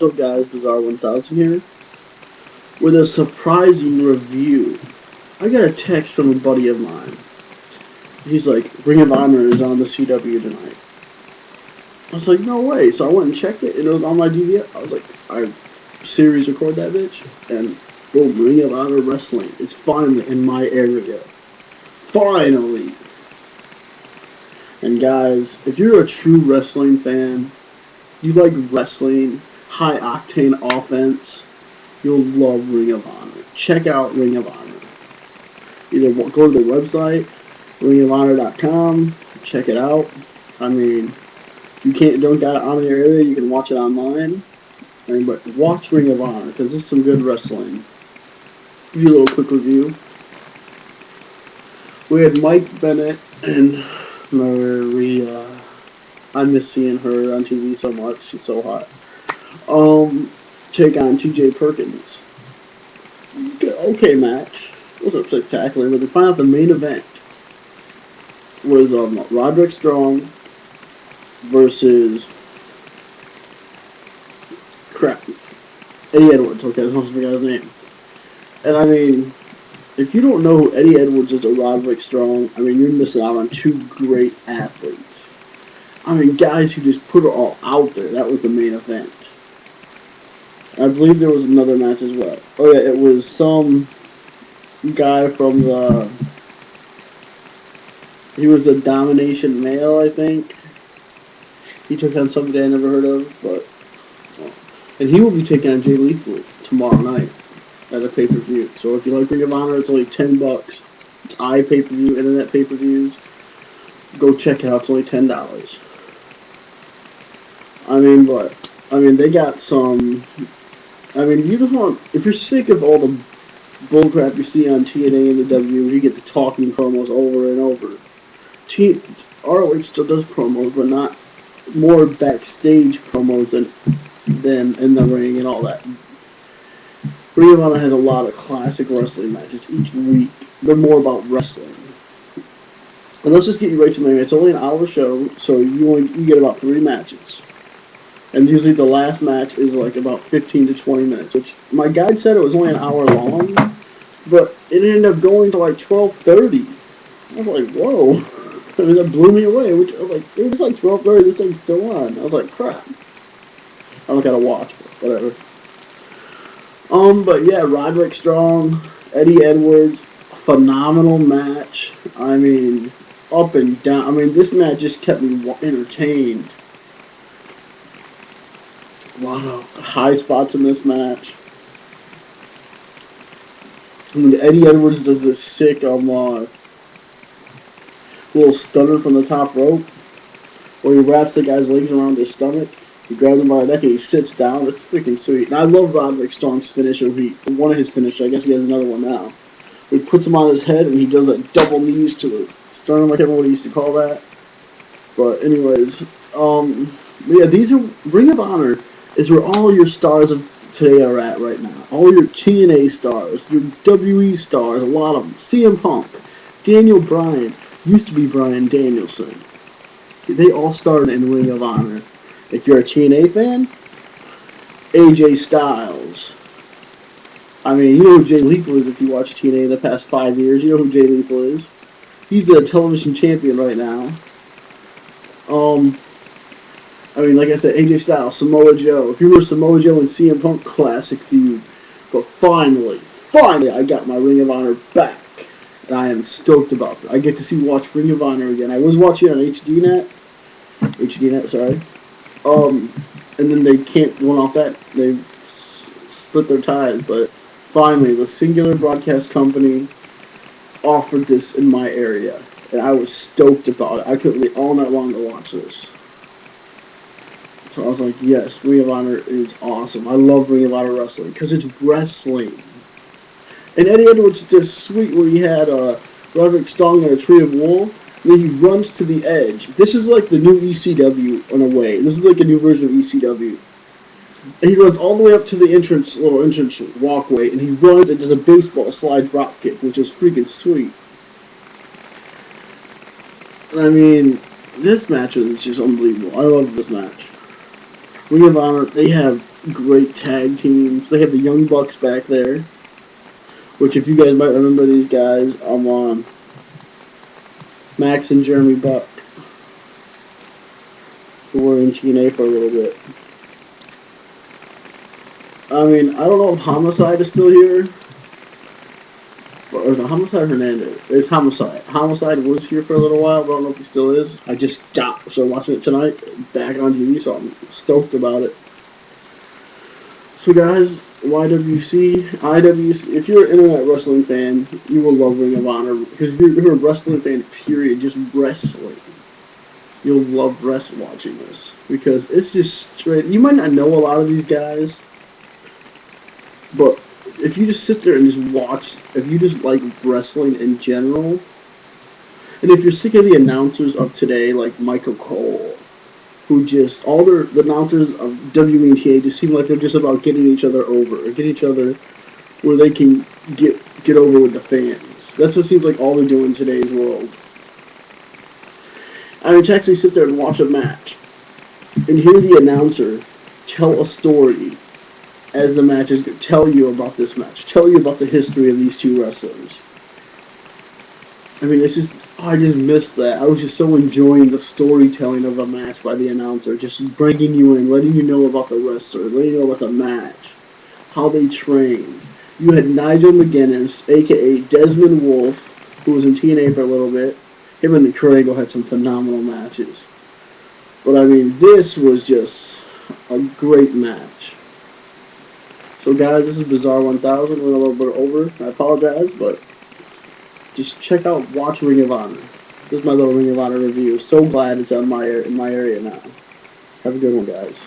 What's up, guys? Bizarre 1000 here with a surprising review. I got a text from a buddy of mine. He's like, Ring of Honor is on the CW tonight. I was like, no way. So I went and checked it, and it was on my DVR. I was like, I series record that bitch, and boom, Ring of Honor Wrestling. It's finally in my area. Finally. And guys, if you're a true wrestling fan, you like wrestling, high octane offense, you'll love Ring of Honor. Check out Ring of Honor. Either go to the website, ringofhonor.com, check it out. I mean, if you don't got it on in your area, you can watch it online. But watch Ring of Honor, because it's some good wrestling. Give you a little quick review. We had Mike Bennett and Maria. I miss seeing her on TV so much. She's so hot. Take on T.J. Perkins. Okay match. It wasn't spectacular, but they find out the main event was Roderick Strong versus Eddie Edwards. Okay, I almost forgot his name. And I mean, if you don't know who Eddie Edwards is or Roderick Strong, I mean, you're missing out on two great athletes. I mean, guys who just put it all out there. That was the main event. I believe there was another match as well. Oh yeah, it was some guy from the... He was a domination male, I think. He took on somebody I never heard of, but... And he will be taking on Jay Lethal tomorrow night at a pay-per-view. So if you like Ring of Honor, it's only $10. It's pay-per-view, internet pay-per-views. Go check it out. It's only $10. I mean, they got some... I mean, you just want... If you're sick of all the bullcrap you see on TNA and the W, you get the talking promos over and over. ROH still does promos, but not more backstage promos than in the ring and all that. Ring of Honor has a lot of classic wrestling matches each week. They're more about wrestling. And let's just get you right to the main. It's only an hour show, so you get about 3 matches. And usually the last match is like about 15 to 20 minutes, which my guide said it was only an hour long, but it ended up going to like 12:30. I was like, whoa. I mean, that blew me away, which I was like, dude, it's like 12:30, this thing's still on. I was like, crap. I don't gotta watch, but whatever. But yeah, Roderick Strong, Eddie Edwards, phenomenal match. I mean, up and down. I mean, this match just kept me entertained. A lot of high spots in this match. I mean, Eddie Edwards does this sick little stunner from the top rope, where he wraps the guy's legs around his stomach. He grabs him by the neck and he sits down. It's freaking sweet. And I love Roderick Strong's finisher. One of his finishers. I guess he has another one now. He puts him on his head and he does like double knees to the sternum, like everybody used to call that. But anyways, yeah, these are Ring of Honor is where all your stars of today are at right now. All your TNA stars, your WE stars, a lot of them. CM Punk, Daniel Bryan, used to be Bryan Danielson. They all started in Ring of Honor. If you're a TNA fan, AJ Styles. I mean, you know who Jay Lethal is if you watch TNA in the past 5 years. You know who Jay Lethal is. He's a television champion right now. I mean, like I said, AJ Styles, Samoa Joe. If you were Samoa Joe and CM Punk, classic feud. But finally, I got my Ring of Honor back. And I am stoked about that. I get to watch Ring of Honor again. I was watching it on HDNet, sorry. And then they went off that. They split their ties. But finally, the Singular Broadcast Company offered this in my area. And I was stoked about it. I couldn't wait all night long to watch this. So I was like, yes, Ring of Honor is awesome. I love Ring of Honor wrestling because it's wrestling. And Eddie Edwards did sweet where he had Roderick Strong in a tree of wool. Then he runs to the edge. This is like the new ECW in a way. This is like a new version of ECW. And he runs all the way up to the little entrance walkway, and he runs and does a baseball slide drop kick, which is freaking sweet. And I mean, this match is just unbelievable. I love this match. Ring of Honor, they have great tag teams. They have the Young Bucks back there, which if you guys might remember these guys, Max and Jeremy Buck, who were in TNA for a little bit. I mean, I don't know if Homicide is still here. Or is it Homicide Hernandez? It's Homicide. Homicide was here for a little while, but I don't know if he still is. I just started watching it tonight, back on TV, so I'm stoked about it. So guys, YWC, IWC, if you're an internet wrestling fan, you will love Ring of Honor. Because if you're a wrestling fan, period, just wrestling, you'll love watching this. Because it's just straight, you might not know a lot of these guys, but if you just sit there and just watch, if you just like wrestling in general, and if you're sick of the announcers of today, like Michael Cole, who just, all the announcers of WNTA just seem like they're just about getting each other over, or get each other where they can get over with the fans. That's what seems like all they're doing in today's world. I mean, to actually sit there and watch a match, and hear the announcer tell a story as the match is, tell you about this match, tell you about the history of these two wrestlers. I mean, it's just, I just missed that. I was just so enjoying the storytelling of a match by the announcer, just bringing you in, letting you know about the wrestler, letting you know about the match, how they train. You had Nigel McGuinness, a.k.a. Desmond Wolfe, who was in TNA for a little bit. Him and Craig had some phenomenal matches. But, I mean, this was just a great match. So, guys, this is Bizarre 1000. We're a little bit over. I apologize, but just check out, watch Ring of Honor. This is my little Ring of Honor review. So glad it's in my area now. Have a good one, guys.